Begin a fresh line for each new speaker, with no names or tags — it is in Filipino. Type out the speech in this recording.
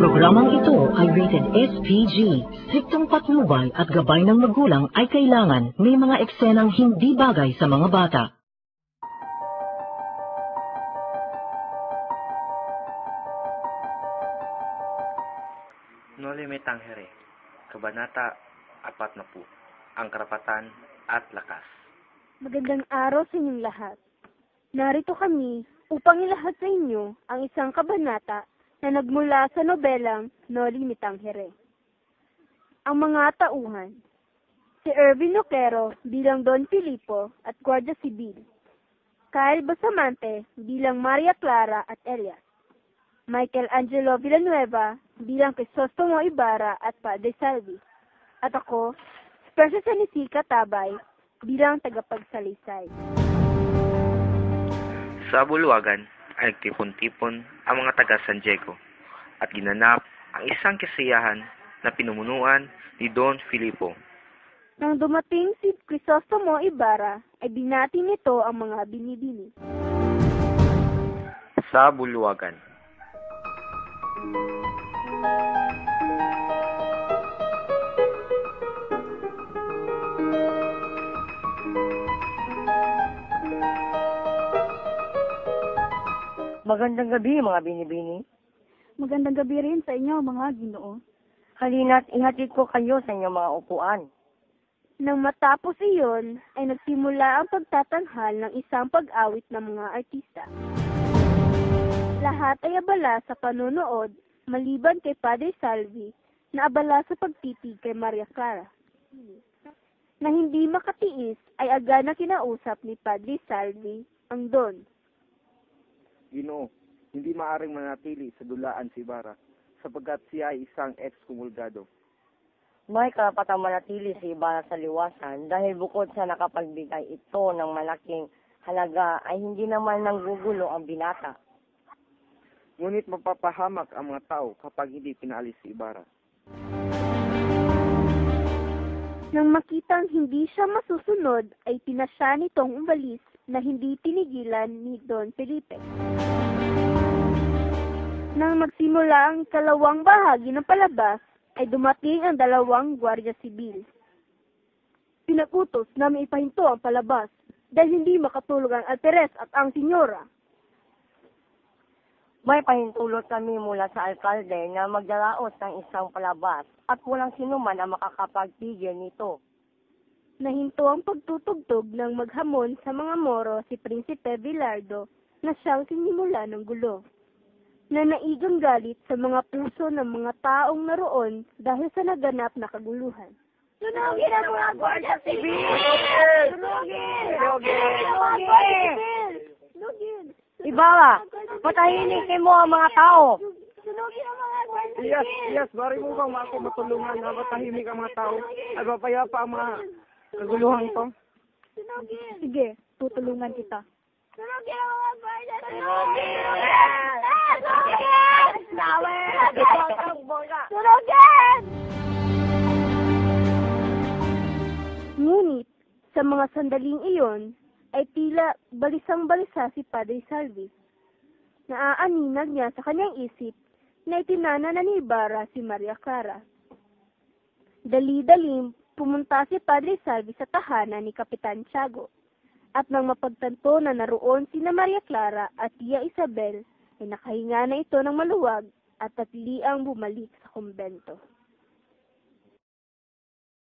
Programang ito ay rated SPG. Striktong patnubay at gabay ng magulang ay kailangan. May mga eksenang hindi bagay sa mga bata.
Noli Me Tangere, Kabanata 40, Ang Karapatan at Lakas.
Magandang araw sa inyong lahat. Narito kami upang ilahad sa inyo ang isang kabanata na nagmula sa nobelang Noli Me Tangere. Ang mga tauhan. Si Irvin Noquero bilang Don Filipo at Guardia Civil. Kyle Basamante bilang Maria Clara at Elias. Michael Angelo Villanueva bilang Crisostomo Ibarra at Padre Salvi. At ako, Special Sanisi Katabay bilang tagapagsalisay.
Sa Buluwagan ay nagtipon-tipon ang mga taga San Diego at ginanap ang isang kasiyahan na pinumunuan ni Don Filipo.
Nang dumating si Crisostomo Ibarra, ay binati nito ang mga binibini.
Sa Buluwagan.
Magandang gabi, mga binibini.
Magandang gabi rin sa inyo, mga Ginoo.
Halina't ihatid ko kayo sa inyong mga upuan.
Nang matapos iyon, ay nagsimula ang pagtatanghal ng isang pag-awit ng mga artista. Lahat ay abala sa panonood, maliban kay Padre Salvi, na abala sa pagtitig kay Maria Clara. Na hindi makatiis, ay agad na kinausap ni Padre Salvi ang Don.
Ginoo, hindi maaring manatili sa dulaan si Ibarra sapagkat siya ay isang ex-kumulgado.
May karapatang manatili si Ibarra sa liwasan dahil bukod sa nakapagbigay ito ng malaking halaga ay hindi naman nanggugulo ang binata.
Ngunit mapapahamak ang mga tao kapag hindi pinaalis si Ibarra.
Nang makitang hindi siya masusunod, ay pinasya nitong umalis na hindi tinigilan ni Don Felipe. Nang magsimula ang ikalawang bahagi ng palabas, ay dumating ang dalawang Guardia Civil. Pinag-utos na may ipahinto ang palabas dahil hindi makatulog ang Alperes at ang Senyora.
May pahintulot kami mula sa alkalde na magdaraos ng isang palabas at walang sinuman ang makakapagpigil nito.
Nahinto ang pagtutugtog ng maghamon sa mga Moro si Prinsipe Villardo na siyang sinimula ng gulo. Na naigang galit sa mga puso ng mga taong naroon dahil sa naganap na kaguluhan. Sunugin ang mga Guardia Civil! Sunugin! Sunugin!
Ibarra, patahinikin mo ang mga tao!
Sunugin ang mga Guardia Civil!
Yes, bari mo bang ako matulungan na matahimik ang mga tao at mapayapa ang mga kaguluhan ko?
Sige, tutulungan kita. Sunugin ang mga Guardia Civil! Sunugin! Ngunit, sa mga sandaling iyon, ay tila balisang-balisa si Padre Salvi. Naaaninag niya sa kanyang isip na itinana na ni Ibarra si Maria Clara. Dali-dalim, pumunta si Padre Salvi sa tahanan ni Kapitan Tiago. At nang mapagtanto na naroon sina Maria Clara at Tia Isabel, ay nakahinga na ito ng maluwag at tatliang bumalik sa kumbento.